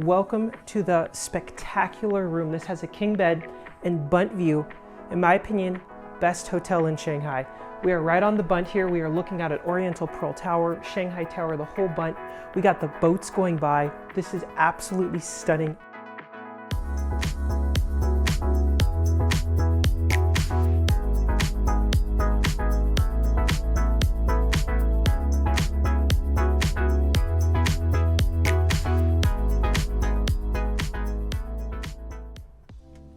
Welcome to the spectacular room. This has a king bed and bunt view. In my opinion, best hotel in Shanghai. We are right on the bunt here. We are looking out at Oriental Pearl Tower, Shanghai Tower, the whole bunt. We got the boats going by. This is absolutely stunning.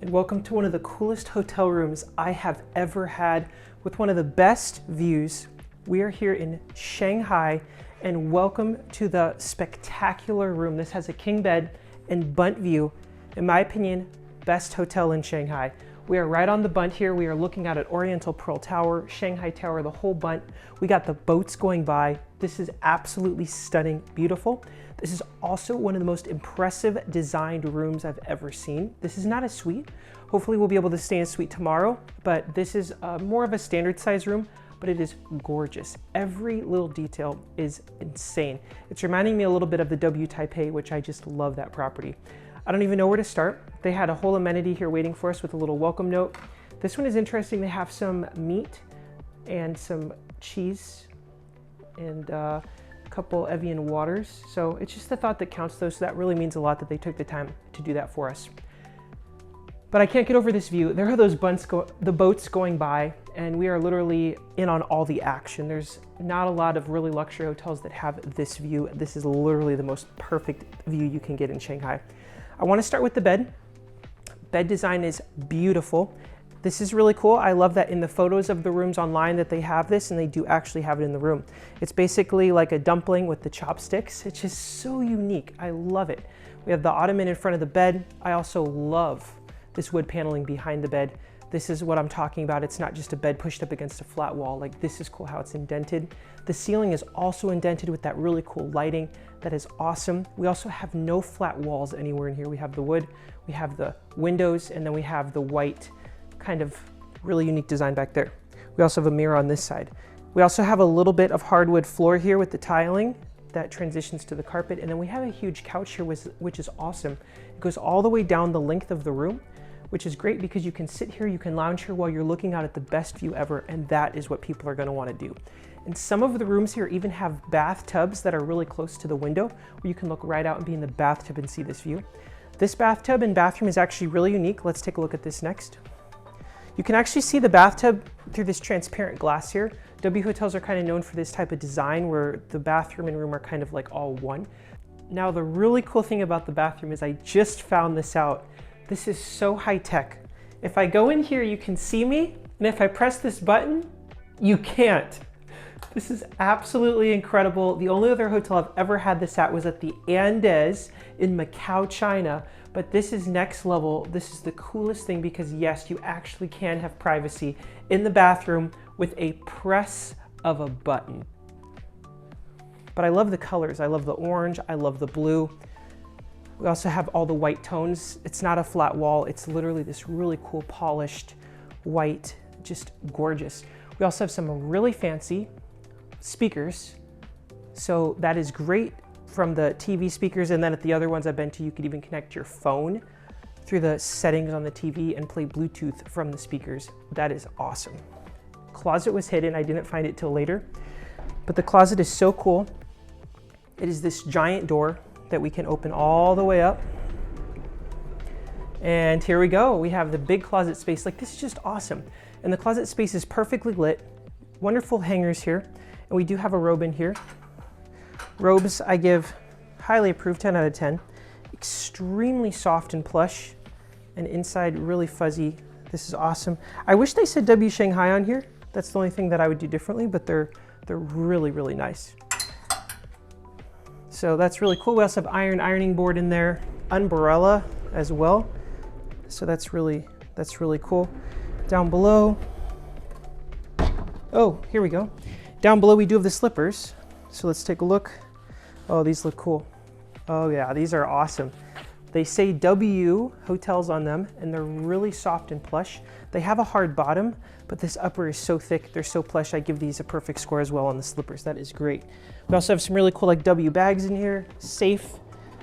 And welcome to one of the coolest hotel rooms I have ever had with one of the best views. We are here in Shanghai and welcome to the spectacular room. This has a king bed and bunt view. In my opinion, best hotel in Shanghai. We are right on the bunt here. We are looking out at Oriental Pearl Tower, Shanghai Tower, the whole bunt. We got the boats going by. This is absolutely stunning, beautiful. This is also one of the most impressive designed rooms I've ever seen. This is not a suite. Hopefully we'll be able to stay in a suite tomorrow, but this is more of a standard size room, but it is gorgeous. Every little detail is insane. It's reminding me a little bit of the W Taipei, which I just love that property. I don't even know where to start. They had a whole amenity here waiting for us with a little welcome note. This one is interesting. They have some meat and some cheese and a couple Evian waters. So it's just the thought that counts though. So that really means a lot that they took the time to do that for us. But I can't get over this view. There are those the boats going by, and we are literally in on all the action. There's not a lot of really luxury hotels that have this view. This is literally the most perfect view you can get in Shanghai. I want to start with the bed. Bed design is beautiful. This is really cool. I love that in the photos of the rooms online that they have this, and they do actually have it in the room. It's basically like a dumpling with the chopsticks. It's just so unique. I love it. We have the ottoman in front of the bed. I also love this wood paneling behind the bed. This is what I'm talking about. It's not just a bed pushed up against a flat wall. Like, this is cool how it's indented. The ceiling is also indented with that really cool lighting. That is awesome. We also have no flat walls anywhere in here. We have the wood, we have the windows, and then we have the white kind of really unique design back there. We also have a mirror on this side. We also have a little bit of hardwood floor here with the tiling that transitions to the carpet. And then we have a huge couch here, which is awesome. It goes all the way down the length of the room, which is great because you can sit here, you can lounge here while you're looking out at the best view ever, and that is what people are gonna wanna do. And some of the rooms here even have bathtubs that are really close to the window where you can look right out and be in the bathtub and see this view. This bathtub and bathroom is actually really unique. Let's take a look at this next. You can actually see the bathtub through this transparent glass here. W hotels are kind of known for this type of design where the bathroom and room are kind of like all one. Now, the really cool thing about the bathroom is I just found this out. This is so high tech. If I go in here, you can see me, and if I press this button, you can't. This is absolutely incredible. The only other hotel I've ever had this at was at the Andes in Macau, China, but this is next level. This is the coolest thing because yes, you actually can have privacy in the bathroom with a press of a button. But I love the colors. I love the orange, I love the blue. We also have all the white tones. It's not a flat wall. It's literally this really cool polished white, just gorgeous. We also have some really fancy speakers. So that is great from the TV speakers. And then at the other ones I've been to, you could even connect your phone through the settings on the TV and play Bluetooth from the speakers. That is awesome. Closet was hidden. I didn't find it till later, but the closet is so cool. It is this giant door that we can open all the way up. And here we go. We have the big closet space. Like, this is just awesome. And the closet space is perfectly lit. Wonderful hangers here. And we do have a robe in here. Robes I give highly approved, 10 out of 10. Extremely soft and plush, and inside really fuzzy. This is awesome. I wish they said W Shanghai on here. That's the only thing that I would do differently, but they're really, really nice. So that's really cool. We also have ironing board in there, umbrella as well. So that's really cool. Down below, oh, here we go. Down below we do have the slippers. So let's take a look. Oh, these look cool. Oh yeah, these are awesome. They say W hotels on them, and they're really soft and plush. They have a hard bottom, but this upper is so thick, they're so plush. I give these a perfect score as well on the slippers. That is great. We also have some really cool like W bags in here, safe,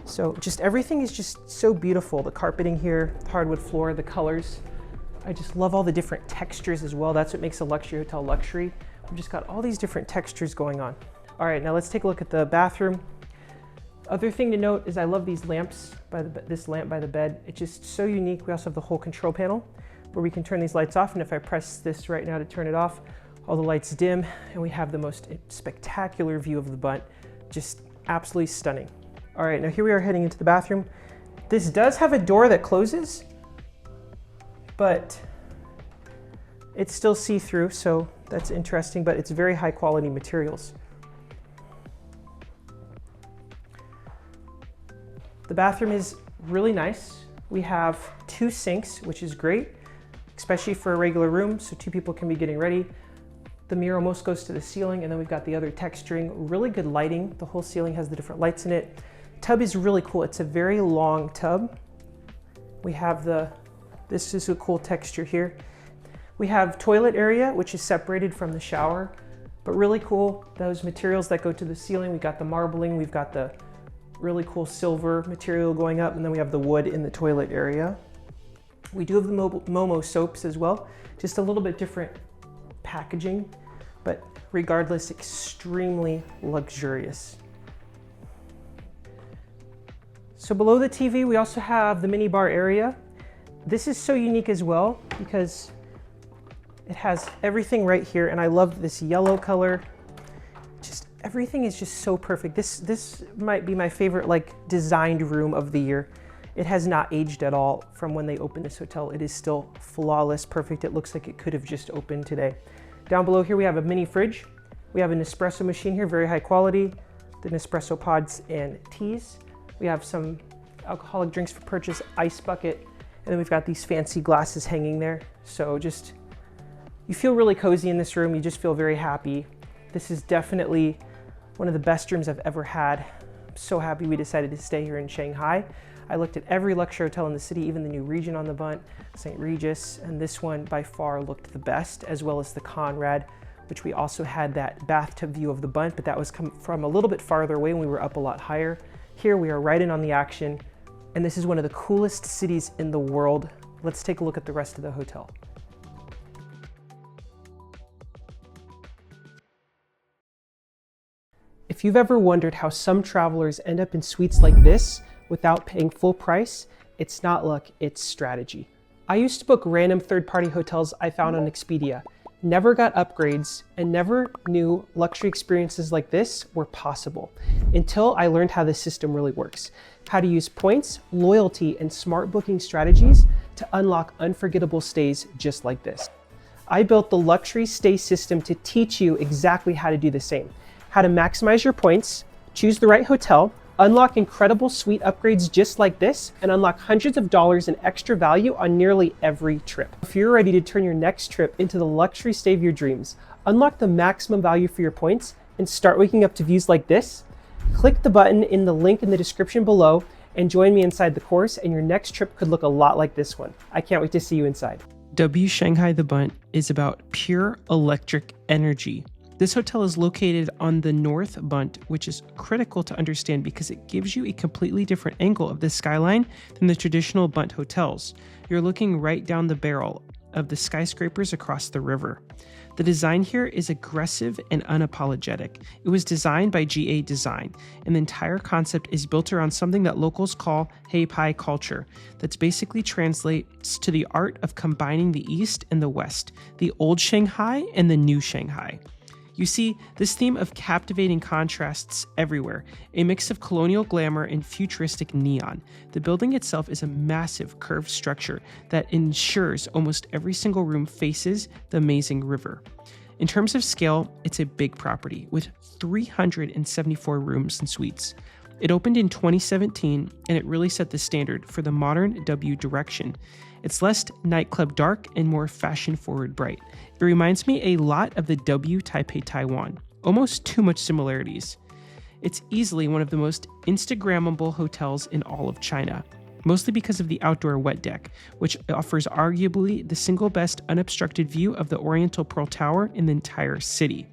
So just everything is just so beautiful. The carpeting here, the hardwood floor, the colors. I just love all the different textures as well. That's what makes a luxury hotel luxury. We've just got all these different textures going on. All right, now let's take a look at the bathroom. Other thing to note is I love these lamps, this lamp by the bed. It's just so unique. We also have the whole control panel where we can turn these lights off. And if I press this right now to turn it off, all the lights dim and we have the most spectacular view of the Bund. Just absolutely stunning. All right, now here we are heading into the bathroom. This does have a door that closes, but it's still see-through, so that's interesting, but it's very high quality materials. The bathroom is really nice. We have 2 sinks, which is great, especially for a regular room, so 2 people can be getting ready. The mirror almost goes to the ceiling, and then we've got the other texturing, really good lighting. The whole ceiling has the different lights in it. Tub is really cool. It's a very long tub. We have this is a cool texture here. We have toilet area, which is separated from the shower, but really cool. Those materials that go to the ceiling, we got the marbling, we've got the really cool silver material going up, and then we have the wood in the toilet area. We do have the Momo soaps as well, just a little bit different packaging, but regardless, extremely luxurious. So below the TV, we also have the mini bar area. This is so unique as well because it has everything right here, and I love this yellow color. Just everything is just so perfect. This might be my favorite designed room of the year. It has not aged at all from when they opened this hotel. It is still flawless, perfect. It looks like it could have just opened today. Down below here, we have a mini fridge. We have an espresso machine here, very high quality. The Nespresso pods and teas. We have some alcoholic drinks for purchase, ice bucket, and then we've got these fancy glasses hanging there. So just, you feel really cozy in this room. You just feel very happy. This is definitely one of the best rooms I've ever had. I'm so happy we decided to stay here in Shanghai. I looked at every luxury hotel in the city, even the new Regent on the Bund, St. Regis, and this one by far looked the best, as well as the Conrad, which we also had that bathtub view of the Bund, but that was from a little bit farther away and we were up a lot higher. Here we are right in on the action, and this is one of the coolest cities in the world. Let's take a look at the rest of the hotel. If you've ever wondered how some travelers end up in suites like this without paying full price, it's not luck, it's strategy. I used to book random third-party hotels I found on Expedia, never got upgrades, and never knew luxury experiences like this were possible until I learned how the system really works. How to use points, loyalty, and smart booking strategies to unlock unforgettable stays just like this. I built the luxury stay system to teach you exactly how to do the same. How to maximize your points, choose the right hotel, unlock incredible suite upgrades just like this, and unlock hundreds of dollars in extra value on nearly every trip. If you're ready to turn your next trip into the luxury stay of your dreams, unlock the maximum value for your points, and start waking up to views like this, click the button in the link in the description below and join me inside the course, and your next trip could look a lot like this one. I can't wait to see you inside. W Shanghai the Bund is about pure electric energy. This hotel is located on the North Bund, which is critical to understand because it gives you a completely different angle of the skyline than the traditional Bund hotels. You're looking right down the barrel of the skyscrapers across the river. The design here is aggressive and unapologetic. It was designed by GA Design, and the entire concept is built around something that locals call Hei Pai culture. That basically translates to the art of combining the East and the West, the old Shanghai and the new Shanghai. You see, this theme of captivating contrasts everywhere, a mix of colonial glamour and futuristic neon. The building itself is a massive curved structure that ensures almost every single room faces the amazing river. In terms of scale, it's a big property with 374 rooms and suites. It opened in 2017, and it really set the standard for the modern W direction. It's less nightclub dark and more fashion-forward bright. It reminds me a lot of the W Taipei, Taiwan. Almost too much similarities. It's easily one of the most Instagrammable hotels in all of China, mostly because of the outdoor wet deck, which offers arguably the single best unobstructed view of the Oriental Pearl Tower in the entire city.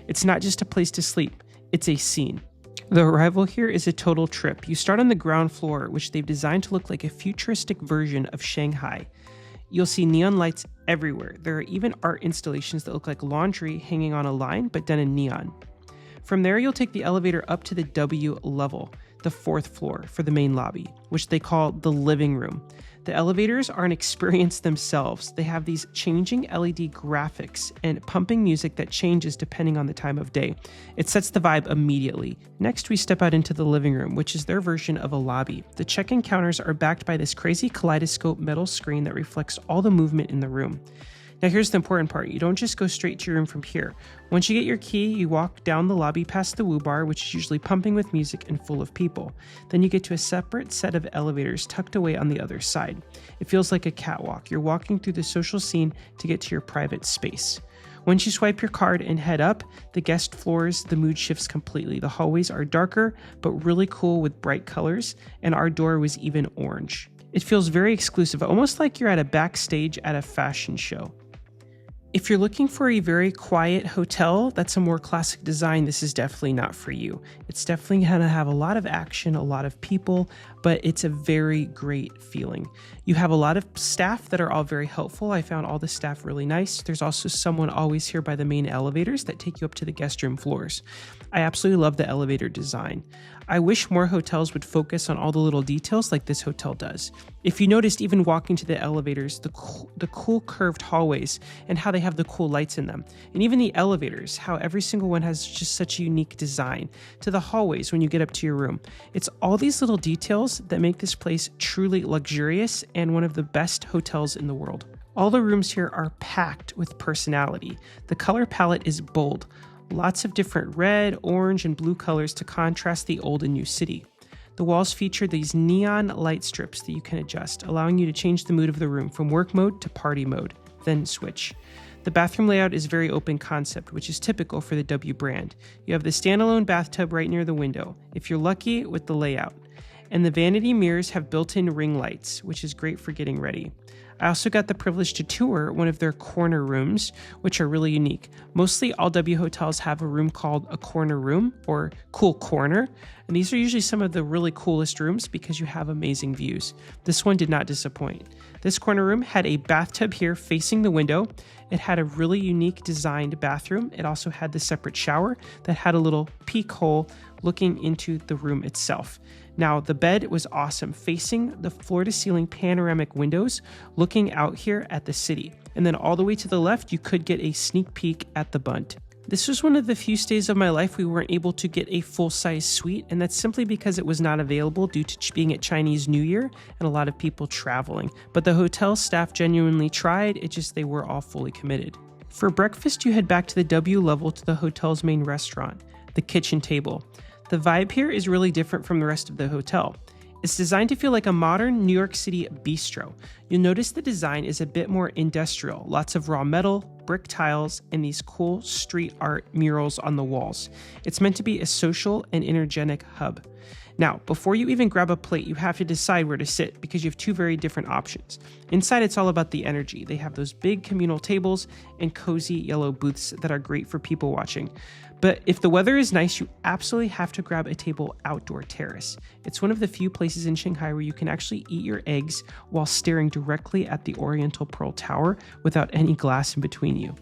It's not just a place to sleep, it's a scene. The arrival here is a total trip. You start on the ground floor, which they've designed to look like a futuristic version of Shanghai. You'll see neon lights everywhere. There are even art installations that look like laundry hanging on a line, but done in neon. From there, you'll take the elevator up to the W level, the 4th floor, for the main lobby, which they call the living room. The elevators are an experience themselves. They have these changing LED graphics and pumping music that changes depending on the time of day. It sets the vibe immediately. Next, we step out into the living room, which is their version of a lobby. The check-in counters are backed by this crazy kaleidoscope metal screen that reflects all the movement in the room. Now here's the important part. You don't just go straight to your room from here. Once you get your key, you walk down the lobby past the WOOBAR, which is usually pumping with music and full of people. Then you get to a separate set of elevators tucked away on the other side. It feels like a catwalk. You're walking through the social scene to get to your private space. Once you swipe your card and head up, the guest floors, the mood shifts completely. The hallways are darker, but really cool with bright colors, and our door was even orange. It feels very exclusive, almost like you're at a backstage at a fashion show. If you're looking for a very quiet hotel that's a more classic design, this is definitely not for you. It's definitely going to have a lot of action, a lot of people, but it's a very great feeling. You have a lot of staff that are all very helpful. I found all the staff really nice. There's also someone always here by the main elevators that take you up to the guest room floors. I absolutely love the elevator design. I wish more hotels would focus on all the little details like this hotel does. If you noticed, even walking to the elevators, the cool curved hallways and how they have the cool lights in them, and even the elevators, how every single one has just such a unique design, to the hallways when you get up to your room. It's all these little details that make this place truly luxurious and one of the best hotels in the world. All the rooms here are packed with personality. The color palette is bold. Lots of different red, orange, and blue colors to contrast the old and new city. The walls feature these neon light strips that you can adjust, allowing you to change the mood of the room from work mode to party mode, then switch. The bathroom layout is very open concept, which is typical for the W brand. You have the standalone bathtub right near the window, if you're lucky with the layout. And the vanity mirrors have built-in ring lights, which is great for getting ready. I also got the privilege to tour one of their corner rooms, which are really unique. Mostly all W hotels have a room called a corner room or cool corner, and these are usually some of the really coolest rooms because you have amazing views. This one did not disappoint. This corner room had a bathtub here facing the window. It had a really unique designed bathroom. It also had the separate shower that had a little peek hole looking into the room itself. Now, the bed was awesome, facing the floor-to-ceiling panoramic windows, looking out here at the city. And then all the way to the left, you could get a sneak peek at the Bund. This was one of the few stays of my life we weren't able to get a full-size suite, and that's simply because it was not available due to being at Chinese New Year and a lot of people traveling. But the hotel staff genuinely tried, it just they were all fully committed. For breakfast, you head back to the W level to the hotel's main restaurant, the kitchen table. The vibe here is really different from the rest of the hotel. It's designed to feel like a modern New York City bistro. You'll notice the design is a bit more industrial, lots of raw metal, brick tiles, and these cool street art murals on the walls. It's meant to be a social and energetic hub. Now, before you even grab a plate, you have to decide where to sit because you have two very different options. Inside, it's all about the energy. They have those big communal tables and cozy yellow booths that are great for people watching. But if the weather is nice, you absolutely have to grab a table outdoor terrace. It's one of the few places in Shanghai where you can actually eat your eggs while staring directly at the Oriental Pearl Tower without any glass in between you.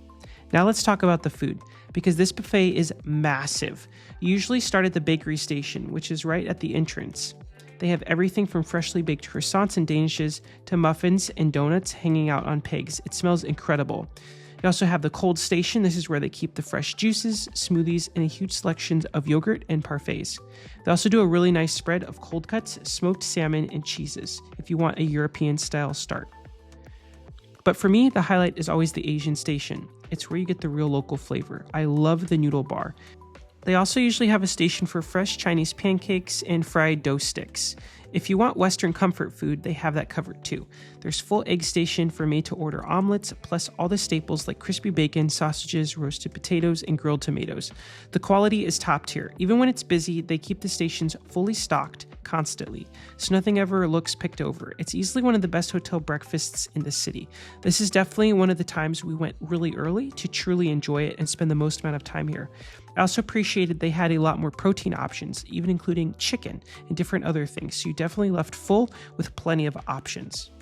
Now let's talk about the food, because this buffet is massive. You usually start at the bakery station, which is right at the entrance. They have everything from freshly baked croissants and danishes to muffins and donuts hanging out on pegs. It smells incredible. You also have the cold station. This is where they keep the fresh juices, smoothies, and a huge selection of yogurt and parfaits. They also do a really nice spread of cold cuts, smoked salmon, and cheeses if you want a European-style start. But for me, the highlight is always the Asian station. It's where you get the real local flavor. I love the noodle bar. They also usually have a station for fresh Chinese pancakes and fried dough sticks. If you want Western comfort food, they have that covered too. There's full egg station for made-to-order omelets, plus all the staples like crispy bacon, sausages, roasted potatoes, and grilled tomatoes. The quality is top tier. Even when it's busy, they keep the stations fully stocked, constantly, so nothing ever looks picked over. It's easily one of the best hotel breakfasts in the city. This is definitely one of the times we went really early to truly enjoy it and spend the most amount of time here. I also appreciated they had a lot more protein options, even including chicken and different other things, so you definitely left full with plenty of options.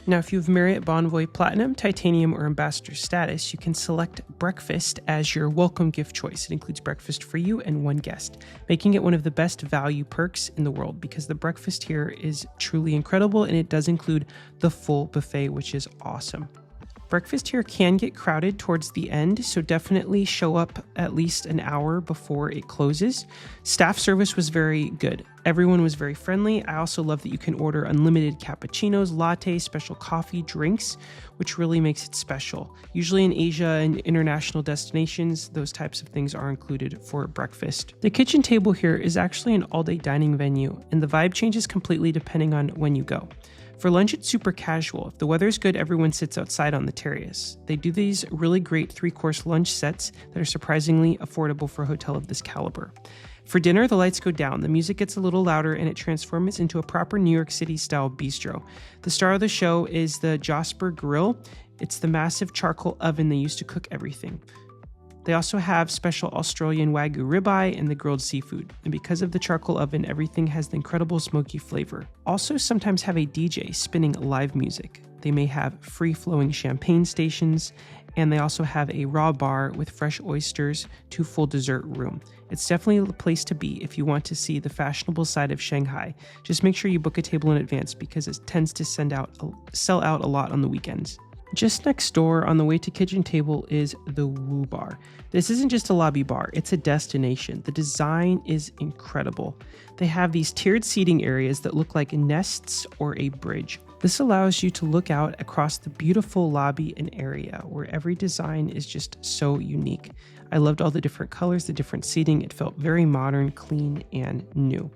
Now, if you have Marriott Bonvoy Platinum, Titanium, or Ambassador status, you can select breakfast as your welcome gift choice. It includes breakfast for you and one guest, making it one of the best value perks in the world because the breakfast here is truly incredible and it does include the full buffet, which is awesome. Breakfast here can get crowded towards the end, so definitely show up at least an hour before it closes. Staff service was very good. Everyone was very friendly. I also love that you can order unlimited cappuccinos, lattes, special coffee, drinks, which really makes it special. Usually in Asia and international destinations, those types of things are included for breakfast. The kitchen table here is actually an all-day dining venue, and the vibe changes completely depending on when you go. For lunch, it's super casual. If the weather's good, everyone sits outside on the terrace. They do these really great 3-course lunch sets that are surprisingly affordable for a hotel of this caliber. For dinner, the lights go down, the music gets a little louder, and it transforms into a proper New York City-style bistro. The star of the show is the Jasper Grill. It's the massive charcoal oven they use to cook everything. They also have special Australian Wagyu ribeye and the grilled seafood. And because of the charcoal oven, everything has the incredible smoky flavor. Also sometimes have a DJ spinning live music. They may have free-flowing champagne stations, and they also have a raw bar with fresh oysters to full dessert room. It's definitely the place to be if you want to see the fashionable side of Shanghai. Just make sure you book a table in advance because it tends to sell out a lot on the weekends. Just next door on the way to kitchen table is the WOOBAR. This isn't just a lobby bar, it's a destination. The design is incredible. They have these tiered seating areas that look like nests or a bridge. This allows you to look out across the beautiful lobby and area where every design is just so unique. I loved all the different colors, the different seating. It felt very modern, clean, and new.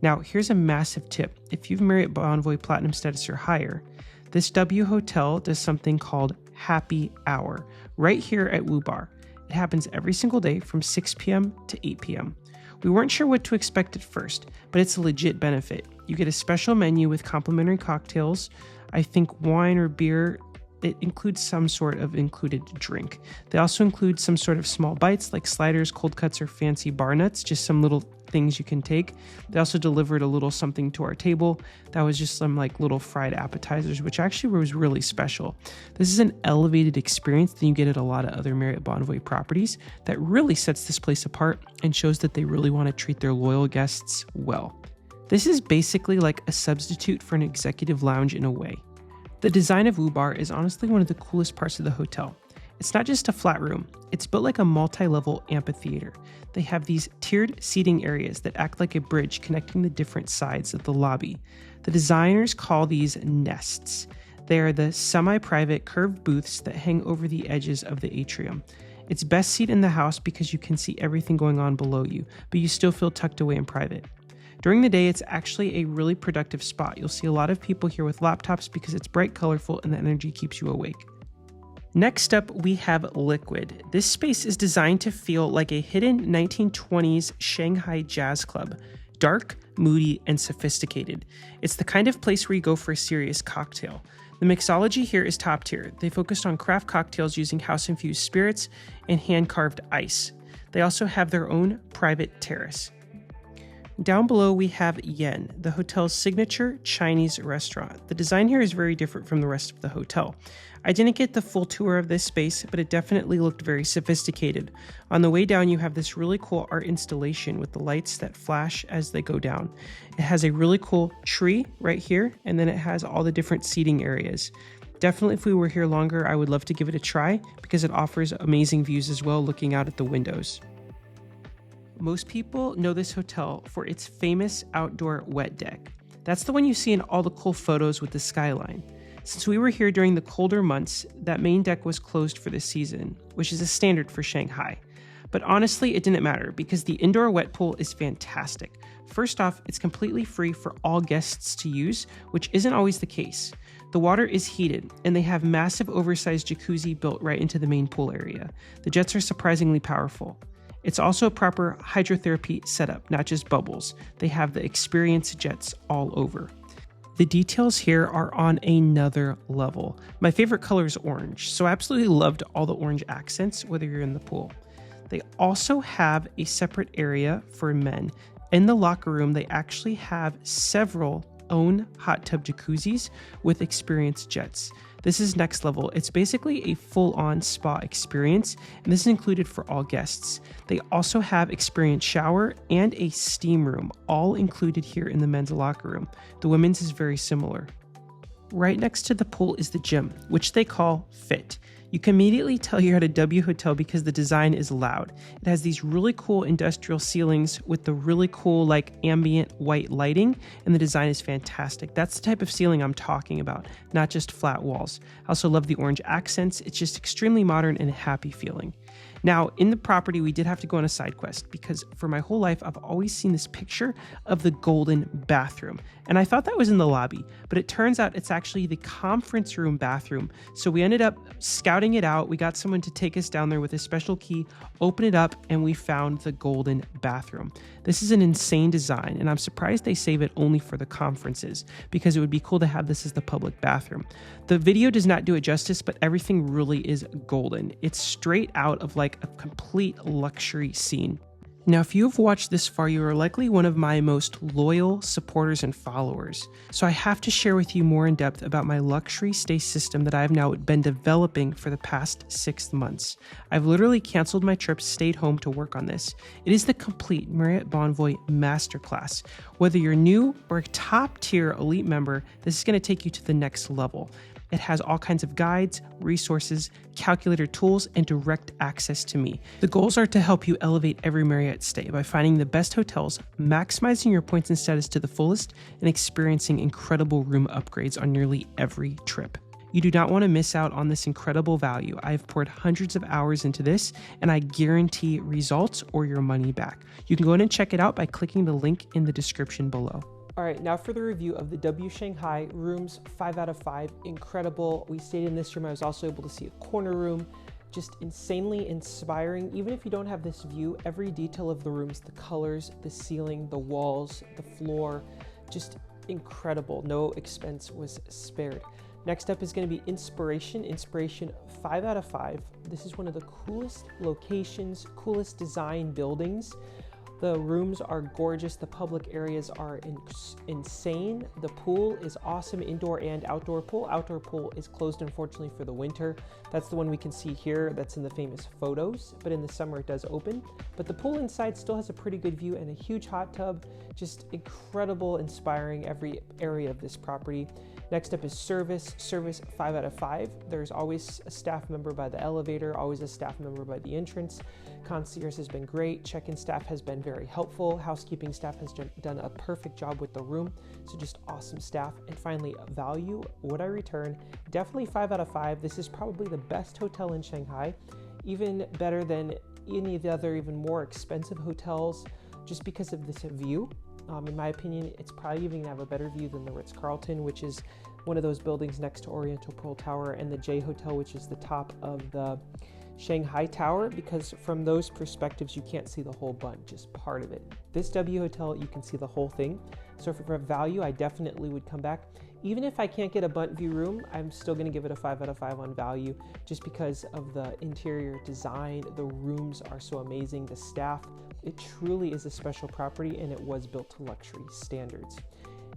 Now, here's a massive tip. If you've Marriott Bonvoy Platinum status or higher, this W hotel does something called Happy Hour right here at WOOBAR. It happens every single day from 6 p.m. to 8 p.m. We weren't sure what to expect at first, but it's a legit benefit. You get a special menu with complimentary cocktails, I think wine or beer. It includes some sort of included drink. They also include some sort of small bites like sliders, cold cuts, or fancy bar nuts, just some little things you can take. They also delivered a little something to our table that was just some like little fried appetizers, which actually was really special. This is an elevated experience than you get at a lot of other Marriott Bonvoy properties that really sets this place apart and shows that they really want to treat their loyal guests well. This is basically like a substitute for an executive lounge in a way. The design of WOOBAR is honestly one of the coolest parts of the hotel. It's not just a flat room, it's built like a multi-level amphitheater. They have these tiered seating areas that act like a bridge connecting the different sides of the lobby. The designers call these nests. They are the semi-private curved booths that hang over the edges of the atrium. It's best seat in the house because you can see everything going on below you, but you still feel tucked away and private. During the day, it's actually a really productive spot. You'll see a lot of people here with laptops because it's bright, colorful, and the energy keeps you awake. Next up, we have Liquid. This space is designed to feel like a hidden 1920s Shanghai jazz club. Dark, moody, and sophisticated. It's the kind of place where you go for a serious cocktail. The mixology here is top tier. They focused on craft cocktails using house-infused spirits and hand-carved ice. They also have their own private terrace. Down below, we have Yen, the hotel's signature Chinese restaurant. The design here is very different from the rest of the hotel. I didn't get the full tour of this space, but it definitely looked very sophisticated. On the way down, you have this really cool art installation with the lights that flash as they go down. It has a really cool tree right here, and then it has all the different seating areas. Definitely, if we were here longer, I would love to give it a try because it offers amazing views as well, looking out at the windows. Most people know this hotel for its famous outdoor wet deck. That's the one you see in all the cool photos with the skyline. Since we were here during the colder months, that main deck was closed for this season, which is a standard for Shanghai. But honestly, it didn't matter because the indoor wet pool is fantastic. First off, it's completely free for all guests to use, which isn't always the case. The water is heated, and they have massive oversized jacuzzi built right into the main pool area. The jets are surprisingly powerful. It's also a proper hydrotherapy setup, not just bubbles. They have the experience jets all over. The details here are on another level. My favorite color is orange, so I absolutely loved all the orange accents, whether you're in the pool. They also have a separate area for men. In the locker room, they actually have several own hot tub jacuzzis with experience jets. This is next level. It's basically a full-on spa experience, and this is included for all guests. They also have experience shower and a steam room, all included here in the men's locker room. The women's is very similar. Right next to the pool is the gym, which they call Frette. You can immediately tell you're at a W hotel because the design is loud. It has these really cool industrial ceilings with the really cool like ambient white lighting, and the design is fantastic. That's the type of ceiling I'm talking about, not just flat walls. I also love the orange accents. It's just extremely modern and happy feeling. Now, in the property, we did have to go on a side quest because for my whole life, I've always seen this picture of the golden bathroom. And I thought that was in the lobby, but it turns out it's actually the conference room bathroom. So we ended up scouting it out. We got someone to take us down there with a special key, open it up, and we found the golden bathroom. This is an insane design, and I'm surprised they save it only for the conferences because it would be cool to have this as the public bathroom. The video does not do it justice, but everything really is golden. It's straight out of like a complete luxury scene. Now, if you have watched this far, you are likely one of my most loyal supporters and followers. So I have to share with you more in depth about my luxury stay system that I have now been developing for the past 6 months. I've literally canceled my trips, stayed home to work on this. It is the complete Marriott Bonvoy Masterclass. Whether you're new or a top tier elite member, this is going to take you to the next level. It has all kinds of guides, resources, calculator tools, and direct access to me. The goals are to help you elevate every Marriott stay by finding the best hotels, maximizing your points and status to the fullest, and experiencing incredible room upgrades on nearly every trip. You do not want to miss out on this incredible value. I have poured hundreds of hours into this, and I guarantee results or your money back. You can go ahead and check it out by clicking the link in the description below. All right, now for the review of the W Shanghai rooms, 5 out of 5, incredible. We stayed in this room. I was also able to see a corner room, just insanely inspiring. Even if you don't have this view, every detail of the rooms, the colors, the ceiling, the walls, the floor, just incredible. No expense was spared. Next up is going to be Inspiration. Inspiration, 5 out of 5. This is one of the coolest locations, coolest design buildings. The rooms are gorgeous. The public areas are insane. The pool is awesome, indoor and outdoor pool. Outdoor pool is closed, unfortunately, for the winter. That's the one we can see here. That's in the famous photos, but in the summer it does open. But the pool inside still has a pretty good view and a huge hot tub. Just incredible, inspiring every area of this property. Next up is service. Service, 5 out of 5. There's always a staff member by the elevator, always a staff member by the entrance. Concierge has been great. Check-in staff has been very helpful. Housekeeping staff has done a perfect job with the room. So just awesome staff. And finally, value. Would I return? Definitely 5 out of 5. This is probably the best hotel in Shanghai. Even better than any of the other even more expensive hotels just because of this view. In my opinion, it's probably even gonna have a better view than the Ritz-Carlton, which is one of those buildings next to Oriental Pearl Tower, and the J Hotel, which is the top of the Shanghai Tower, because from those perspectives, you can't see the whole bund, just part of it. This W Hotel, you can see the whole thing. So for value, I definitely would come back. Even if I can't get a bunt view room, I'm still gonna give it a 5 out of 5 on value, just because of the interior design. The rooms are so amazing, the staff. It truly is a special property, and it was built to luxury standards.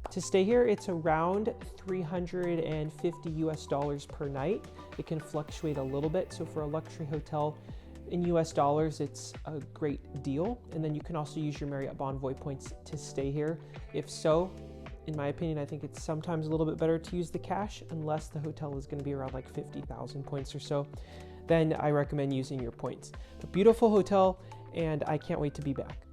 To stay here, it's around $350 US per night. It can fluctuate a little bit. So for a luxury hotel in US dollars, it's a great deal. And then you can also use your Marriott Bonvoy points to stay here. If so, in my opinion, I think it's sometimes a little bit better to use the cash unless the hotel is going to be around like 50,000 points or so. Then I recommend using your points. A beautiful hotel, and I can't wait to be back.